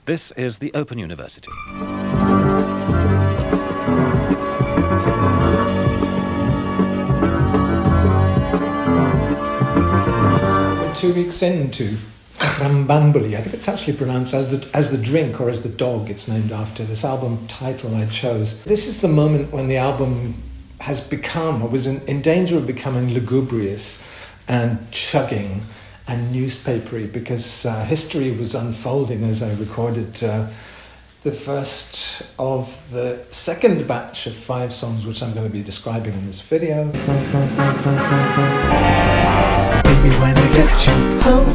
This is the Open University. We're 2 weeks into Krambambuli. I think it's actually pronounced as the drink or as the dog it's named after. This album title I chose. This is the moment when the album has become, or was in danger of becoming, lugubrious and chugging and newspapery, because history was unfolding as I recorded the first of the second batch of 5 songs which I'm going to be describing in this video. Baby, when I get you home.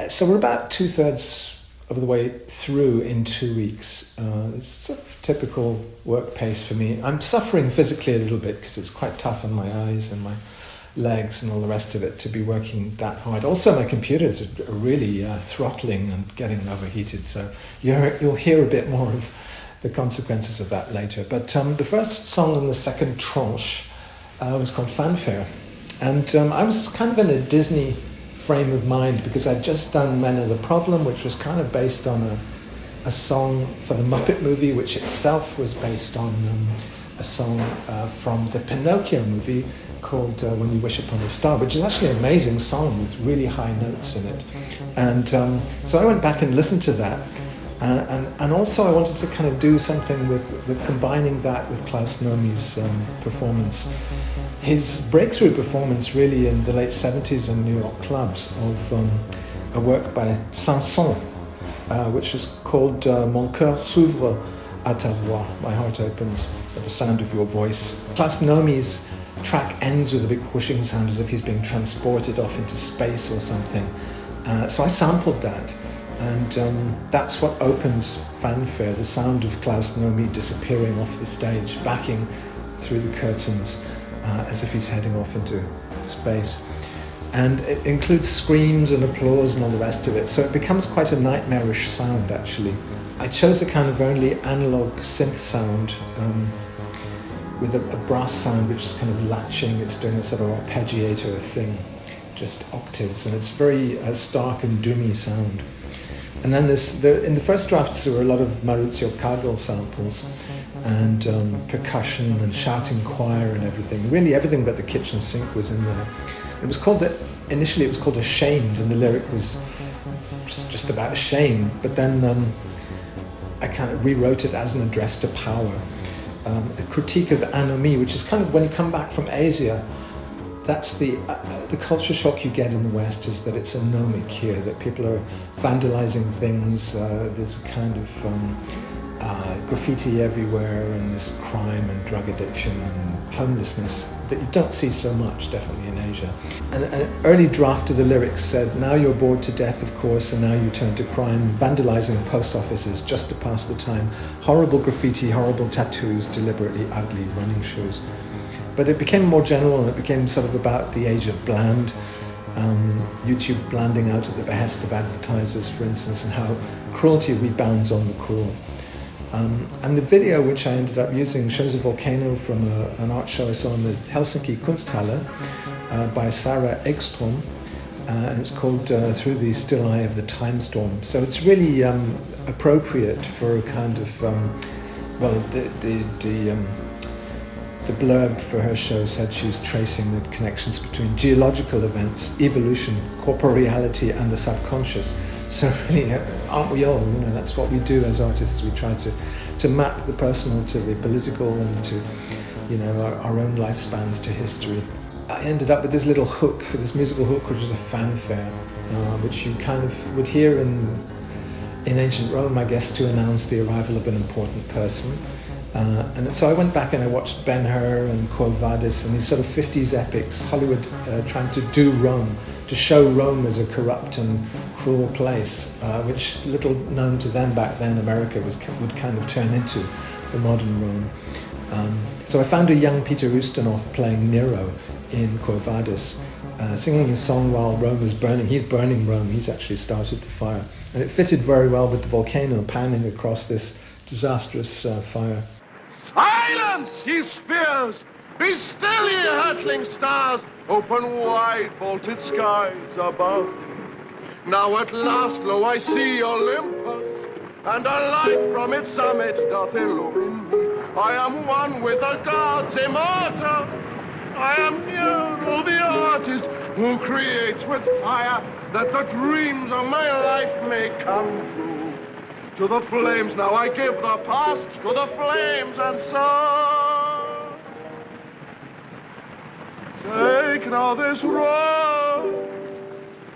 So we're about 2/3 of the way through in 2 weeks. It's sort of typical work pace for me. I'm suffering physically a little bit because it's quite tough on my eyes and my legs and all the rest of it to be working that hard. Also, my computers are really throttling and getting overheated, so you'll hear a bit more of the consequences of that later. But the first song in the second tranche was called Fanfare. And I was kind of in a Disney frame of mind because I'd just done Men Are the Problem, which was kind of based on a song for the Muppet movie, which itself was based on a song from the Pinocchio movie called When You Wish Upon a Star, which is actually an amazing song with really high notes in it. And so I went back and listened to that. And also I wanted to kind of do something with combining that with Klaus Nomi's performance. His breakthrough performance really in the late 70s in New York clubs of a work by Sanson, which was called Mon cœur s'ouvre à ta voix, my heart opens at the sound of your voice. Klaus Nomi's track ends with a big whooshing sound as if he's being transported off into space or something. So I sampled that, and that's what opens Fanfare, the sound of Klaus Nomi disappearing off the stage, backing through the curtains as if he's heading off into space. And it includes screams and applause and all the rest of it, so it becomes quite a nightmarish sound actually. I chose a kind of only analog synth sound with a brass sound which is kind of latching, it's doing a sort of arpeggiator thing, just octaves, and it's very stark and doomy sound. And then in the first drafts there were a lot of Maurizio Kagel samples and percussion and shouting choir and everything. Really everything but the kitchen sink was in there. Initially it was called Ashamed, and the lyric was just about shame, but then I kind of rewrote it as an address to power. A critique of anomie, which is kind of when you come back from Asia, that's the culture shock you get in the West, is that it's anomic here, that people are vandalizing things, there's a kind of graffiti everywhere, and there's crime and drug addiction and homelessness that you don't see so much, definitely in Asia. And an early draft of the lyrics said, now you're bored to death, of course, and now you turn to crime, vandalizing post offices just to pass the time, horrible graffiti, horrible tattoos, deliberately ugly running shoes. But it became more general, and it became sort of about the age of bland, YouTube blanding out at the behest of advertisers, for instance, and how cruelty rebounds on the cruel. And the video, which I ended up using, shows a volcano from an art show I saw in the Helsinki Kunsthalle by Sarah Ekström, and it's called Through the Still Eye of the Time Storm. So it's really appropriate for a kind of, the blurb for her show said she was tracing the connections between geological events, evolution, corporeality, and the subconscious. So really, aren't we all? You know, that's what we do as artists. We try to map the personal to the political and to, you know, our own lifespans to history. I ended up with this little hook, this musical hook, which was a fanfare, which you kind of would hear in ancient Rome, I guess, to announce the arrival of an important person. And so I went back and I watched Ben-Hur and Quo Vadis and these sort of 50s epics, Hollywood trying to do Rome, to show Rome as a corrupt and cruel place, which, little known to them back then, America would kind of turn into the modern Rome. So I found a young Peter Ustinov playing Nero in Quo Vadis, singing a song while Rome is burning. He's burning Rome, he's actually started the fire. And it fitted very well with the volcano panning across this disastrous fire. Silence, ye spheres! Be still, ye hurtling stars, open wide vaulted skies above. Now at last, lo, I see Olympus, and a light from its summit doth illumine me. I am one with the gods immortal. I am Nero, the artist, who creates with fire, that the dreams of my life may come true. To the flames now I give the past, to the flames, and so take now this rose,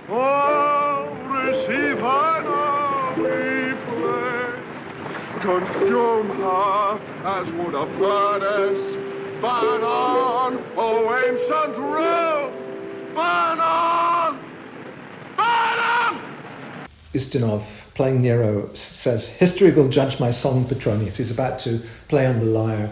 oh, receive her now, we pray. Consume her as would a furnace. Burn on, oh ancient rose, burn on, burn on! Ustinov, playing Nero, says, history will judge my song, Petronius. He's about to play on the lyre.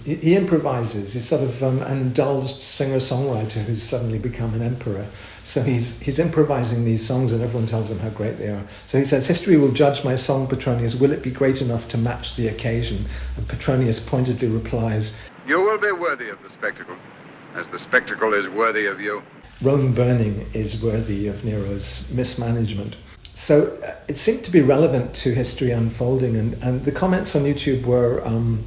He improvises. He's sort of an indulged singer-songwriter who's suddenly become an emperor. So he's improvising these songs and everyone tells him how great they are. So he says, history will judge my song, Petronius. Will it be great enough to match the occasion? And Petronius pointedly replies, you will be worthy of the spectacle, as the spectacle is worthy of you. Rome burning is worthy of Nero's mismanagement. So it seemed to be relevant to history unfolding, and the comments on YouTube were,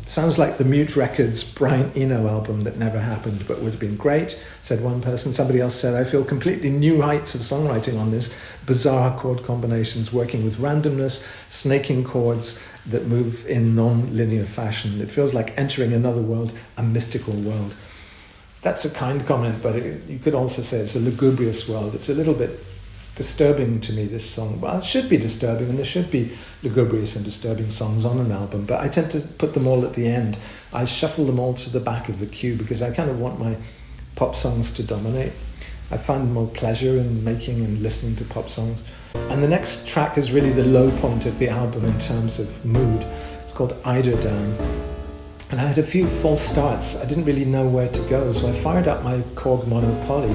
sounds like the Mute Records Brian Eno album that never happened but would have been great, said one person. Somebody else said, I feel completely new heights of songwriting on this, bizarre chord combinations, working with randomness, snaking chords that move in non-linear fashion. It feels like entering another world, a mystical world. That's a kind comment, but you could also say it's a lugubrious world. It's a little bit disturbing to me, this song. Well, it should be disturbing, and there should be lugubrious and disturbing songs on an album, but I tend to put them all at the end. I shuffle them all to the back of the queue because I kind of want my pop songs to dominate. I find more pleasure in making and listening to pop songs. And the next track is really the low point of the album in terms of mood. It's called Eider Down. And I had a few false starts. I didn't really know where to go, so I fired up my Korg Mono Poly,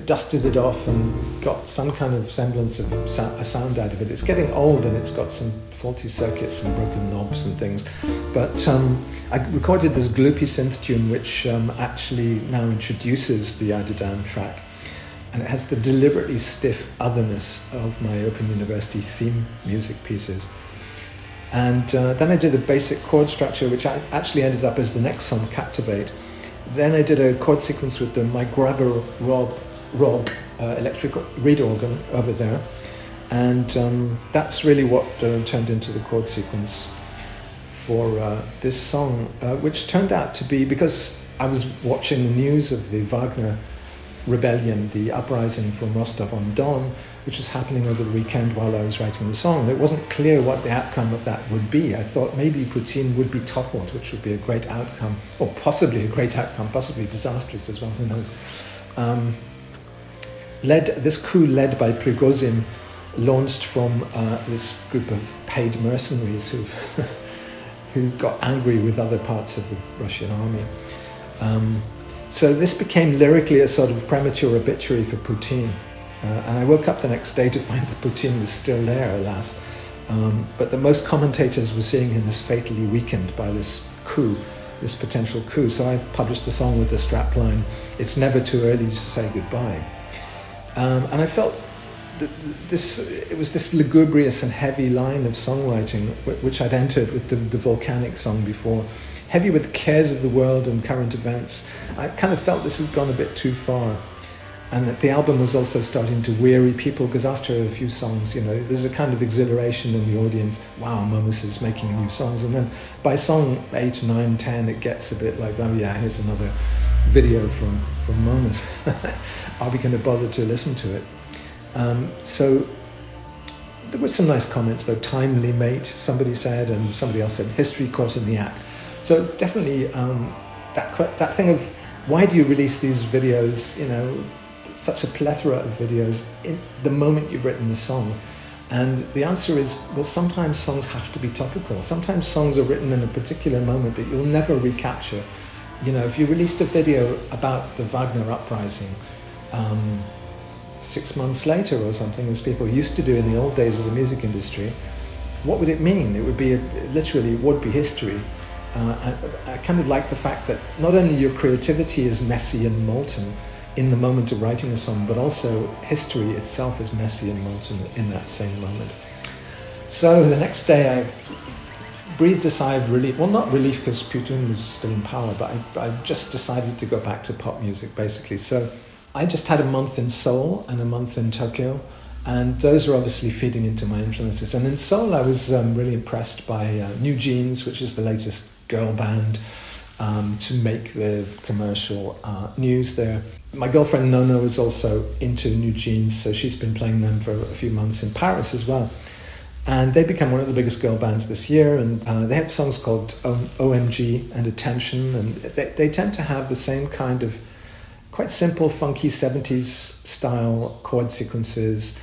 dusted it off and got some kind of semblance of a sound out of it. It's getting old and it's got some faulty circuits and broken knobs and things. But I recorded this gloopy synth tune which actually now introduces the Eider Down track. And it has the deliberately stiff otherness of my Open University theme music pieces. And then I did a basic chord structure which actually ended up as the next song, Captivate. Then I did a chord sequence with my Grabber Rob electric reed organ over there, and that's really what turned into the chord sequence for this song, which turned out to be, because I was watching the news of the Wagner rebellion, the uprising from Rostov-on-Don, which was happening over the weekend while I was writing the song. It wasn't clear what the outcome of that would be. I thought maybe Putin would be toppled, which would be a great outcome, or possibly a great outcome, possibly disastrous as well, who knows. This coup led by Prigozhin launched from this group of paid mercenaries who got angry with other parts of the Russian army. So this became lyrically a sort of premature obituary for Putin. And I woke up the next day to find that Putin was still there, alas. But that most commentators were seeing him as fatally weakened by this coup, this potential coup. So I published the song with the strapline, "It's never too early to say goodbye." And I felt that it was this lugubrious and heavy line of songwriting which I'd entered with the volcanic song before, heavy with the cares of the world and current events. I kind of felt this had gone a bit too far, and that the album was also starting to weary people, because after a few songs, there's a kind of exhilaration in the audience. Wow, Momus is making new songs. And then by song 8, 9, 10, it gets a bit like, oh yeah, here's another video from Momus. Are we going to bother to listen to it? So there were some nice comments though. Timely mate, somebody said, and somebody else said, history caught in the act. So it's definitely that thing of, why do you release these videos, such a plethora of videos in the moment you've written the song? And the answer is, well, sometimes songs have to be topical. Sometimes songs are written in a particular moment that you'll never recapture. If you released a video about the Wagner uprising 6 months later or something, as people used to do in the old days of the music industry, what would it mean? It would be literally would be history. I kind of like the fact that not only your creativity is messy and molten in the moment of writing a song, but also history itself is messy and molten in that same moment. So the next day I breathed a sigh of relief. Well, not relief because Putin was still in power, but I just decided to go back to pop music, basically. So I just had a month in Seoul and a month in Tokyo, and those are obviously feeding into my influences. And in Seoul, I was really impressed by New Jeans, which is the latest girl band to make the commercial news there. My girlfriend Nona was also into New Jeans, so she's been playing them for a few months in Paris as well. And they become one of the biggest girl bands this year, and they have songs called OMG and Attention, and they tend to have the same kind of quite simple, funky 70s style chord sequences,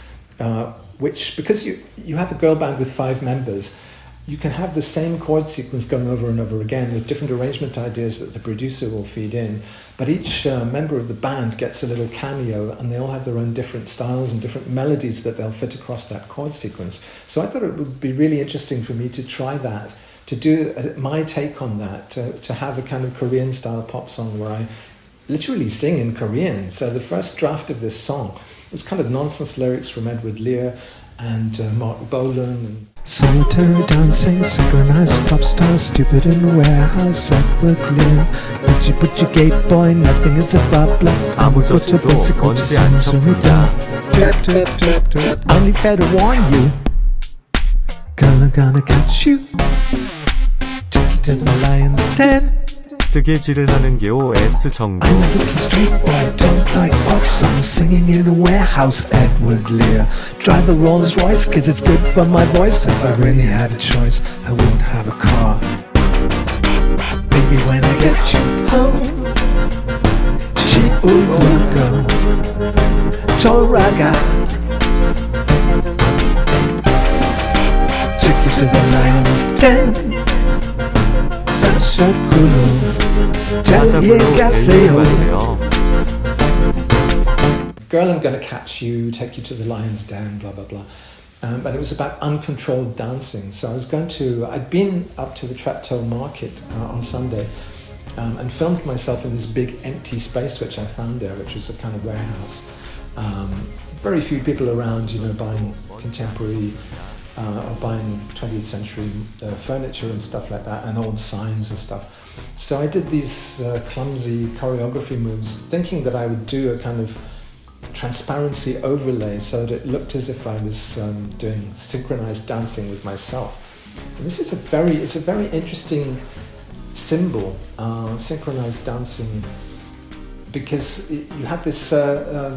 which, because you have a girl band with 5 members, you can have the same chord sequence going over and over again with different arrangement ideas that the producer will feed in. But each member of the band gets a little cameo, and they all have their own different styles and different melodies that they'll fit across that chord sequence. So I thought it would be really interesting for me to try that, to do my take on that, to have a kind of Korean style pop song where I literally sing in Korean. So the first draft of this song was kind of nonsense lyrics from Edward Lear and Mark Bolan. And solitary dancing, synchronized pop star, stupid in the warehouse, Edward Lear. Put your gate boy, nothing is a bubbler. 아무것도 basic 언제 안 접니다. Only fair to warn you, girl, I'm gonna catch you. Take you to the lion's den. 뜨개질을 하는 게오 S 정도. I'm a looking straight boy, don't like pop songs, singing in a warehouse, Edward Lear. Drive a Rolls Royce cause it's good for my voice. If I really had a choice, I wouldn't have a car. Baby, when I get you home, chiugo, Toraga. Take you to the lion's den. Girl, I'm gonna catch you, take you to the lion's den, blah blah blah. But it was about uncontrolled dancing. So I'd been up to the Treptow market on Sunday and filmed myself in this big empty space which I found there, which was a kind of warehouse. Very few people around, buying contemporary or buying 20th century furniture and stuff like that, and old signs and stuff. So I did these clumsy choreography moves, thinking that I would do a kind of transparency overlay so that it looked as if I was doing synchronized dancing with myself. And this is it's a very interesting symbol, synchronized dancing, because you have this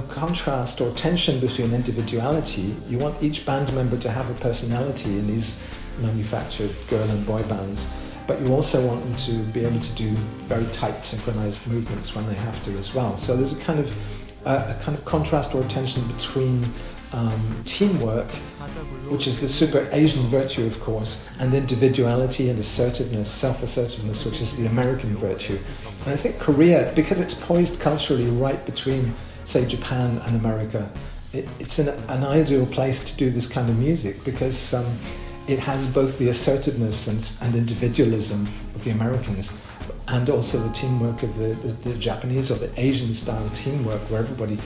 contrast or tension between individuality. You want each band member to have a personality in these manufactured girl and boy bands, but you also want them to be able to do very tight synchronized movements when they have to as well. So there's a kind of contrast or tension between teamwork, which is the super Asian virtue, of course, and individuality and assertiveness, self-assertiveness, which is the American virtue. And I think Korea, because it's poised culturally right between, say, Japan and America, it's an ideal place to do this kind of music, because it has both the assertiveness and individualism of the Americans, and also the teamwork of the Japanese, or the Asian style teamwork, where everybody,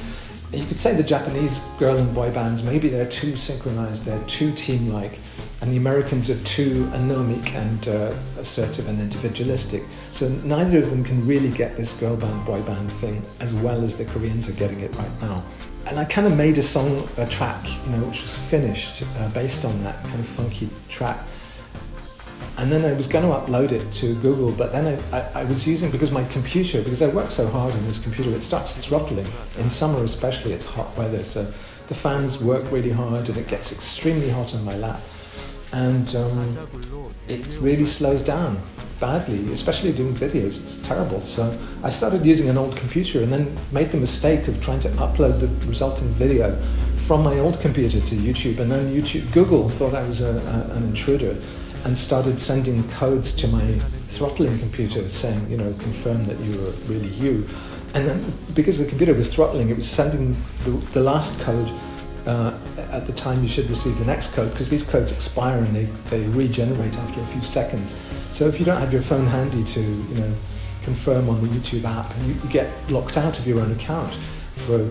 you could say the Japanese girl and boy bands, maybe they're too synchronized, they're too team-like, and the Americans are too anomic and assertive and individualistic. So neither of them can really get this girl band, boy band thing as well as the Koreans are getting it right now. And I kind of made a track, which was finished based on that kind of funky track. And then I was going to upload it to Google, but then I was using, because I work so hard on this computer, it starts throttling. In summer especially, it's hot weather, so the fans work really hard and it gets extremely hot on my lap. And it really slows down badly, especially doing videos. It's terrible. So I started using an old computer and then made the mistake of trying to upload the resulting video from my old computer to YouTube, and then Google thought I was an intruder and started sending codes to my throttling computer saying, confirm that you were really you. And then because the computer was throttling, it was sending the last code at the time you should receive the next code, because these codes expire and they regenerate after a few seconds. So if you don't have your phone handy to, confirm on the YouTube app, you get locked out of your own account for,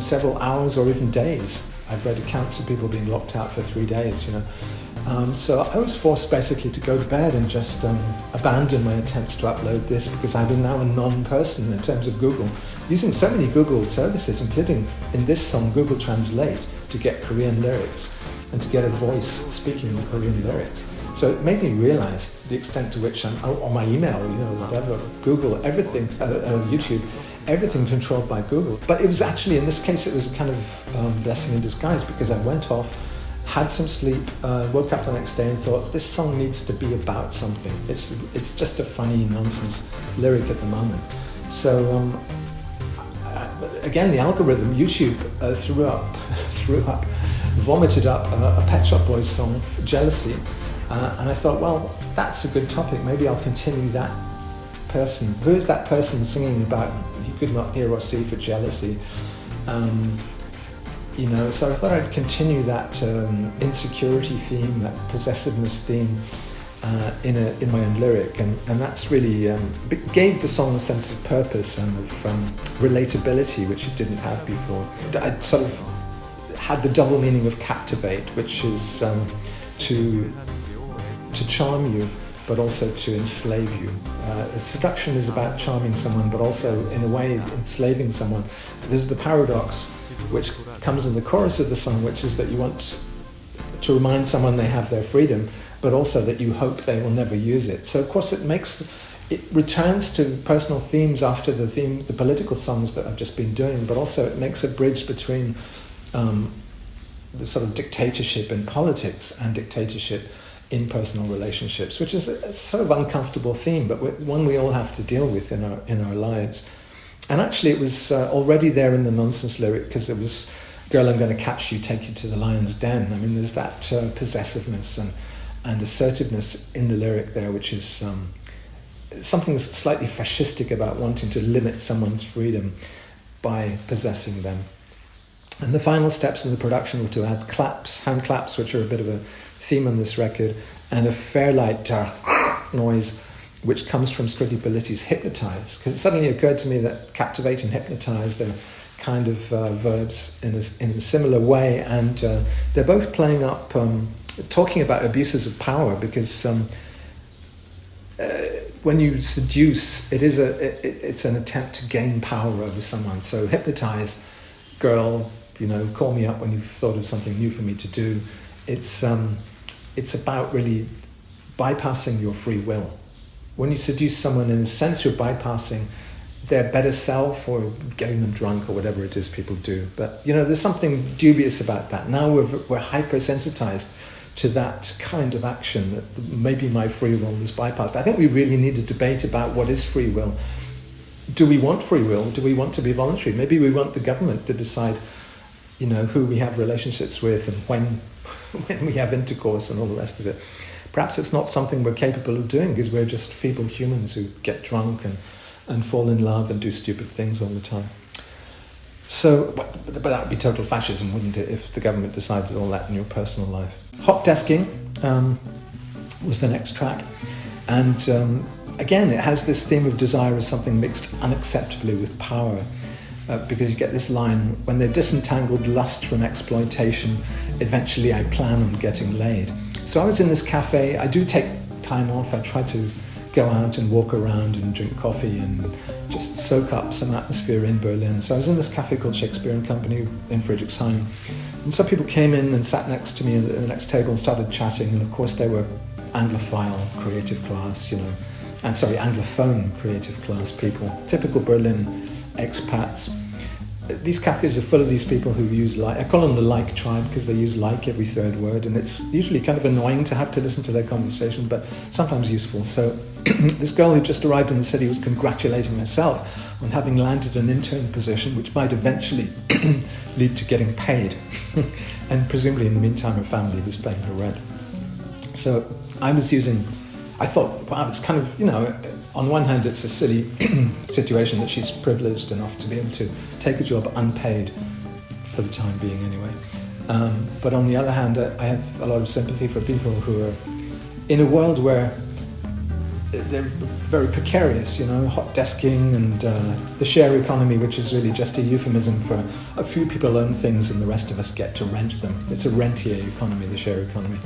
several hours or even days. I've read accounts of people being locked out for 3 days, So I was forced basically to go to bed and just abandon my attempts to upload this, because I'm now a non-person in terms of Google, using so many Google services, including in this song Google Translate, to get Korean lyrics and to get a voice speaking the Korean lyrics. So it made me realize the extent to which I'm, on my email, whatever, Google, everything, YouTube, everything controlled by Google. But it was actually, in this case, it was a kind of blessing in disguise, because I went off, had some sleep, woke up the next day and thought, this song needs to be about something. It's just a funny nonsense lyric at the moment. So again, the algorithm, YouTube vomited up a Pet Shop Boys song, Jealousy. And I thought, well, that's a good topic. Maybe I'll continue that person. Who is that person singing about he could not hear or see for jealousy? So I thought I'd continue that insecurity theme, that possessiveness theme in my own lyric. And that's really gave the song a sense of purpose and of relatability, which it didn't have before. I sort of had the double meaning of captivate, which is to charm you, but also to enslave you. Seduction is about charming someone, but also, in a way, enslaving someone. There's the paradox, which comes in the chorus of the song, which is that you want to remind someone they have their freedom, but also that you hope they will never use it. So, of course, it returns to personal themes after the political songs that I've just been doing, but also it makes a bridge between the sort of dictatorship in politics and dictatorship in personal relationships, which is a sort of uncomfortable theme, but one we all have to deal with in our lives. And actually it was already there in the nonsense lyric, because it was, girl, I'm going to catch you, take you to the lion's den. I mean, there's that possessiveness and assertiveness in the lyric there, which is something slightly fascistic about wanting to limit someone's freedom by possessing them. And the final steps in the production were to add claps, hand claps, which are a bit of a theme on this record, and a fairlight noise, which comes from Scritti Poliiti's Hypnotize, because it suddenly occurred to me that captivate and hypnotize, they're kind of verbs in a similar way, and they're both playing up, talking about abuses of power, because when you seduce, it's an attempt to gain power over someone. So hypnotize, girl, call me up when you've thought of something new for me to do. It's about really bypassing your free will. When you seduce someone, in a sense, you're bypassing their better self or getting them drunk or whatever it is people do. But, there's something dubious about that. Now we're hypersensitized to that kind of action, that maybe my free will is bypassed. I think we really need a debate about what is free will. Do we want free will? Do we want to be voluntary? Maybe we want the government to decide, who we have relationships with and when we have intercourse and all the rest of it. Perhaps it's not something we're capable of doing, because we're just feeble humans who get drunk and fall in love and do stupid things all the time. So, but that would be total fascism, wouldn't it, if the government decided all that in your personal life. Hot Desking was the next track. And again, it has this theme of desire as something mixed unacceptably with power. Because you get this line, when they've disentangled lust from exploitation, eventually I plan on getting laid. So I was in this cafe. I do take time off. I try to go out and walk around and drink coffee and just soak up some atmosphere in Berlin. So I was in this cafe called Shakespeare and Company in Friedrichshain. And some people came in and sat next to me at the next table and started chatting. And of course they were Anglophile creative class, Anglophone creative class people, typical Berlin expats. These cafes are full of these people who use like, I call them the like tribe, because they use like every third word, and it's usually kind of annoying to have to listen to their conversation, but sometimes useful. So this girl who just arrived in the city was congratulating herself on having landed an intern position, which might eventually lead to getting paid. And presumably in the meantime her family was paying her rent. So I thought, wow, it's kind of, on one hand, it's a silly situation that she's privileged enough to be able to take a job unpaid for the time being anyway. But on the other hand, I have a lot of sympathy for people who are in a world where they're very precarious, you know, hot desking and the share economy, which is really just a euphemism for a few people own things and the rest of us get to rent them. It's a rentier economy, the share economy.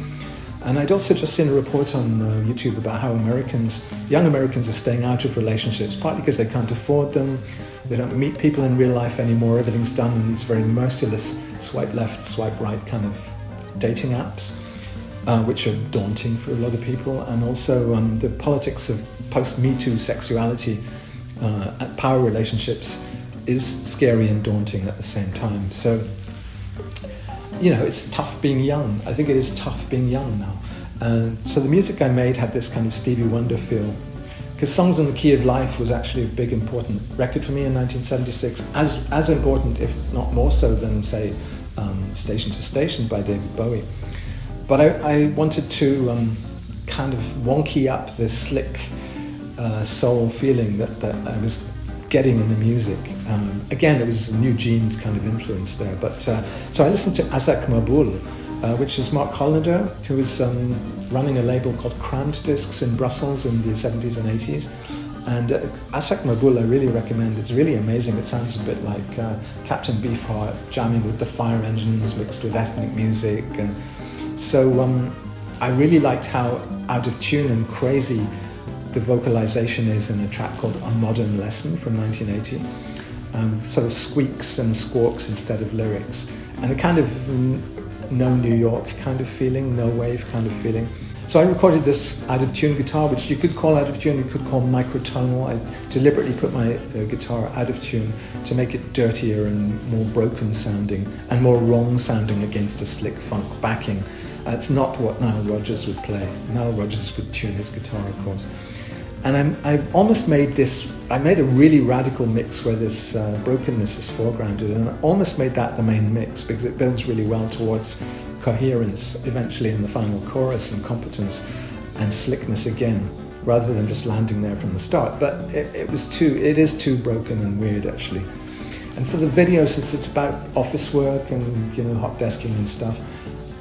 And I'd also just seen a report on YouTube about how young Americans are staying out of relationships, partly because they can't afford them, they don't meet people in real life anymore, everything's done in these very merciless swipe left, swipe right kind of dating apps, which are daunting for a lot of people, and also the politics of post-Me Too sexuality at power relationships is scary and daunting at the same time. So, you know, it's tough being young. I think it is tough being young now. So the music I made had this kind of Stevie Wonder feel, because Songs in the Key of Life was actually a big important record for me in 1976, as important, if not more so than, say, Station to Station by David Bowie. But I wanted to kind of wonky up this slick soul feeling that I was getting in the music. Again, it was New Jeans kind of influence there. But so I listened to Azak Mabul, which is Mark Hollander, who was running a label called Crammed Discs in Brussels in the 70s and 80s. And Azak Mabul I really recommend. It's really amazing. It sounds a bit like Captain Beefheart jamming with the fire engines mixed with ethnic music. So I really liked how out of tune and crazy the vocalization is in a track called A Modern Lesson from 1980. Sort of squeaks and squawks instead of lyrics. And a kind of no New York kind of feeling, no wave kind of feeling. So I recorded this out of tune guitar, which you could call out of tune, you could call microtonal. I deliberately put my guitar out of tune to make it dirtier and more broken sounding and more wrong sounding against a slick funk backing. It's not what Nile Rodgers would play. Nile Rodgers would tune his guitar, of course. And I almost made I made a really radical mix where this brokenness is foregrounded, and I almost made that the main mix because it builds really well towards coherence eventually in the final chorus and competence and slickness again, rather than just landing there from the start. But it is too broken and weird actually. And for the video, since it's about office work and, you know, hot desking and stuff,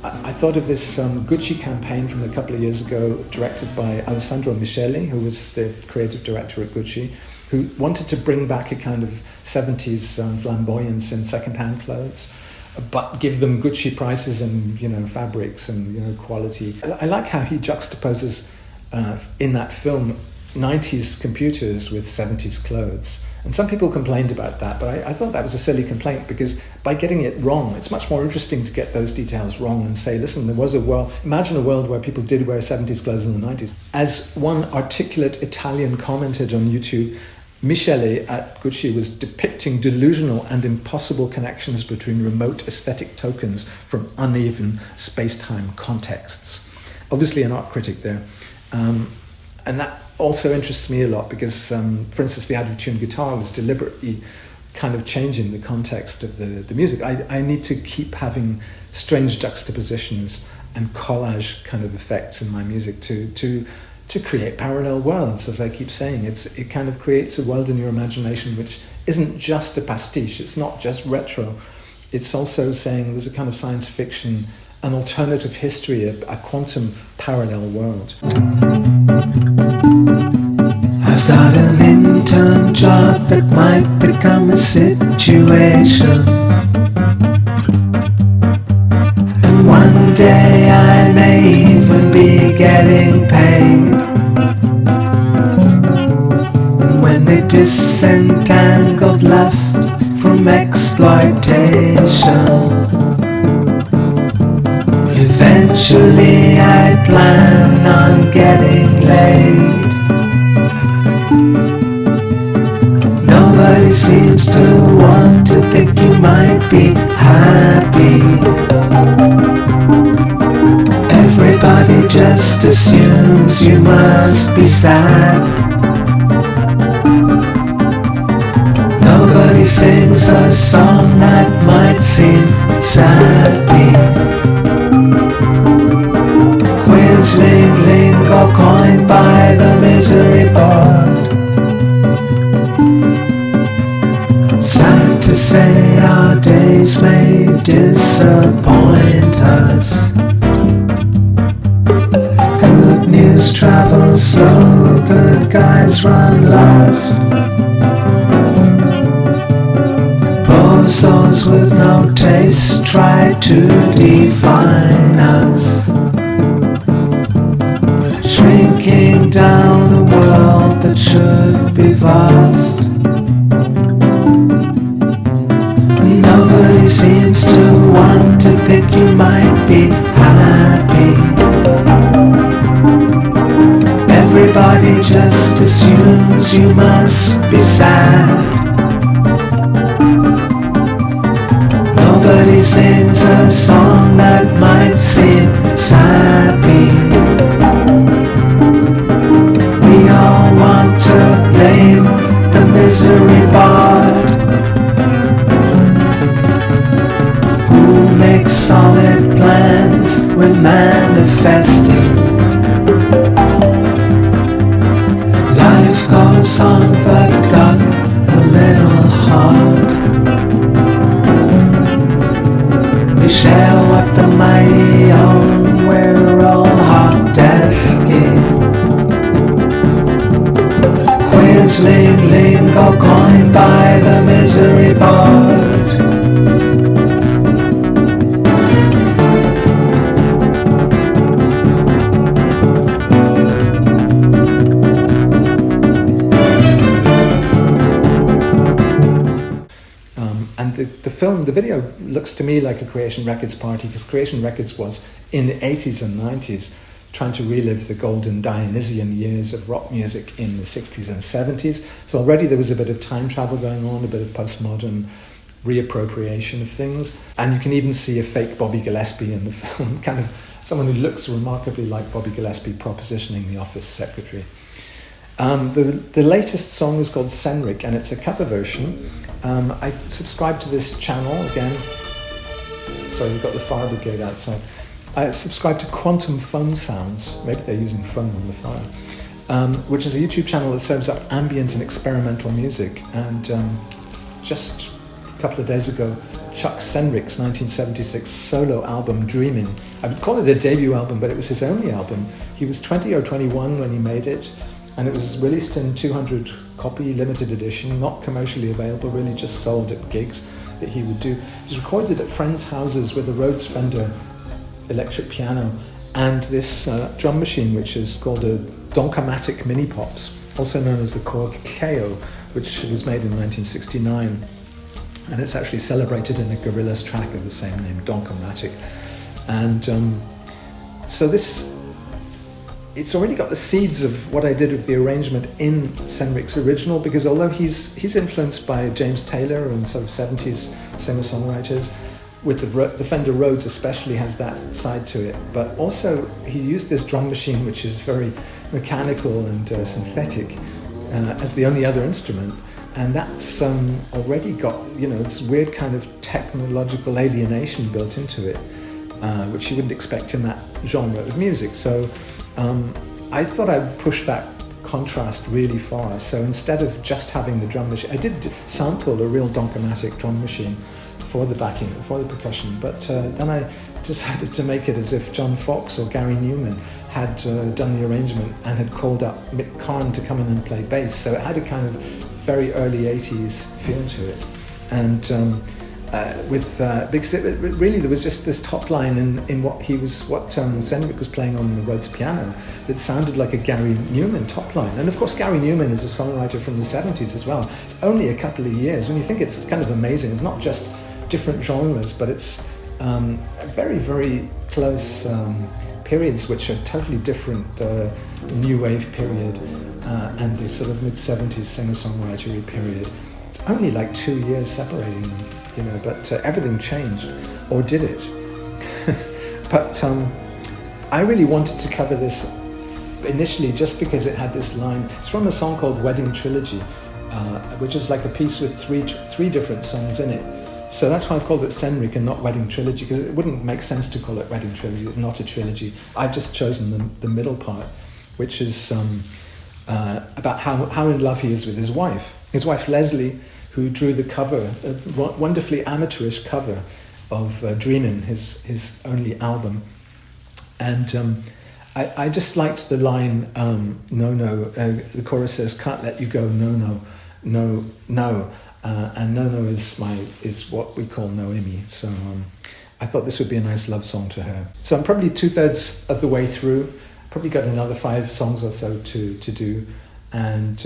I thought of this Gucci campaign from a couple of years ago, directed by Alessandro Micheli, who was the creative director at Gucci, who wanted to bring back a kind of 70s flamboyance in second-hand clothes, but give them Gucci prices and, you know, fabrics and, you know, quality. I like how he juxtaposes in that film 90s computers with 70s clothes. And some people complained about that, but I thought that was a silly complaint, because by getting it wrong, it's much more interesting to get those details wrong and say, listen, there was imagine a world where people did wear 70s clothes in the 90s. As one articulate Italian commented on YouTube, Michele at Gucci was depicting delusional and impossible connections between remote aesthetic tokens from uneven space-time contexts. Obviously an art critic there. And that also interests me a lot because, for instance, the out-of-tune guitar was deliberately kind of changing the context of the music. I need to keep having strange juxtapositions and collage kind of effects in my music to create parallel worlds, as I keep saying. It kind of creates a world in your imagination which isn't just a pastiche, it's not just retro. It's also saying there's a kind of science fiction, an alternative history, a quantum parallel world. I've got an intern job that might become a situation, and one day I may even be getting paid. And when they disentangled lust from exploitation, eventually I plan on getting laid. Nobody seems to want to think you might be happy. Everybody just assumes you must be sad. Nobody sings a song that might seem sappy. Quisling lingo coined by the misery board. Santa say our days may disappoint us. Good news travels slow, good guys run last. Bozos with no taste try to define us. Shrinking down a world that should be vast. Nobody seems to want to think you might be happy. Everybody just assumes you must be sad. Nobody sings a song that might seem sappy. We all want to blame the misery bard, who makes solid plans we're manifesting. Life goes on but got a little hard. We share what the mighty own, we're all hot desking. Quisling lingo coined by the misery board. And the video looks to me like a Creation Records party, because Creation Records was, in the 80s and 90s, trying to relive the golden Dionysian years of rock music in the 60s and 70s. So already there was a bit of time travel going on, a bit of postmodern reappropriation of things. And you can even see a fake Bobby Gillespie in the film, kind of someone who looks remarkably like Bobby Gillespie propositioning the office secretary. The latest song is called Senric, and it's a cover version. I subscribe to this channel again. Sorry, we've got the fire brigade outside. I subscribe to Quantum Phone Sounds. Maybe they're using phone on the fire. Which is a YouTube channel that serves up ambient and experimental music. And just a couple of days ago, Chuck Senric's 1976 solo album, Dreaming. I would call it a debut album, but it was his only album. He was 20 or 21 when he made it. And it was released in 200 copy limited edition, not commercially available, really just sold at gigs that he would do. It was recorded at friends' houses with a Rhodes Fender electric piano and this drum machine, which is called a Donkomatic Mini Pops, also known as the Korg KO, which was made in 1969. And it's actually celebrated in a Gorillaz track of the same name, Donkomatic. And so this, it's already got the seeds of what I did with the arrangement in Senric's original, because although he's influenced by James Taylor and sort of 70s singer-songwriters, with the Fender Rhodes especially has that side to it, but also he used this drum machine, which is very mechanical and synthetic, as the only other instrument, and that's already got, you know, this weird kind of technological alienation built into it, which you wouldn't expect in that genre of music. So I thought I'd push that contrast really far. So instead of just having the drum machine, I did sample a real Donkomatic drum machine for the backing, for the percussion, but then I decided to make it as if John Foxx or Gary Newman had done the arrangement and had called up Mick Karn to come in and play bass. So it had a kind of very early 80s feel to it. And because it really, there was just this top line in what Senric was playing on the Rhodes piano that sounded like a Gary Newman top line. And of course Gary Newman is a songwriter from the 70s as well. It's only a couple of years. When you think, it's kind of amazing. It's not just different genres, but it's very, very close periods which are totally different. New wave period and the sort of mid-70s singer-songwritery period. It's only like 2 years separating them, you know, but everything changed, or did it? But I really wanted to cover this initially just because it had this line. It's from a song called Wedding Trilogy, which is like a piece with three different songs in it. So that's why I've called it Senric and not Wedding Trilogy, because it wouldn't make sense to call it Wedding Trilogy. It's not a trilogy. I've just chosen the middle part, which is about how in love he is with his wife. His wife Leslie, who drew the cover, a wonderfully amateurish cover of Dreamin', his only album. And I just liked the line, no, no, the chorus says, can't let you go, no, no, no, no. And no, no is what we call Noemi. So I thought this would be a nice love song to her. So I'm probably 2/3 of the way through. Probably got another 5 songs or so to do. And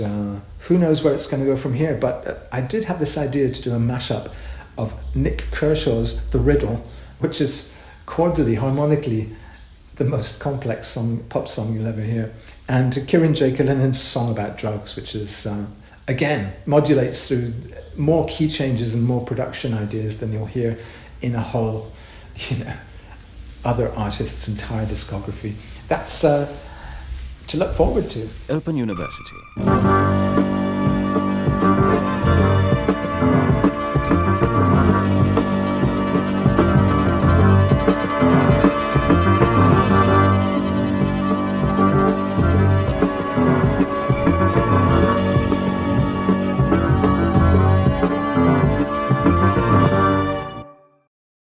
who knows where it's going to go from here. But I did have this idea to do a mashup of Nick Kershaw's The Riddle, which is chordally, harmonically, the most complex pop song you'll ever hear. And Kieran J. Killinan's Song About Drugs, which is, again, modulates through more key changes and more production ideas than you'll hear in a whole, other artists' entire discography. That's to look forward to. Open University.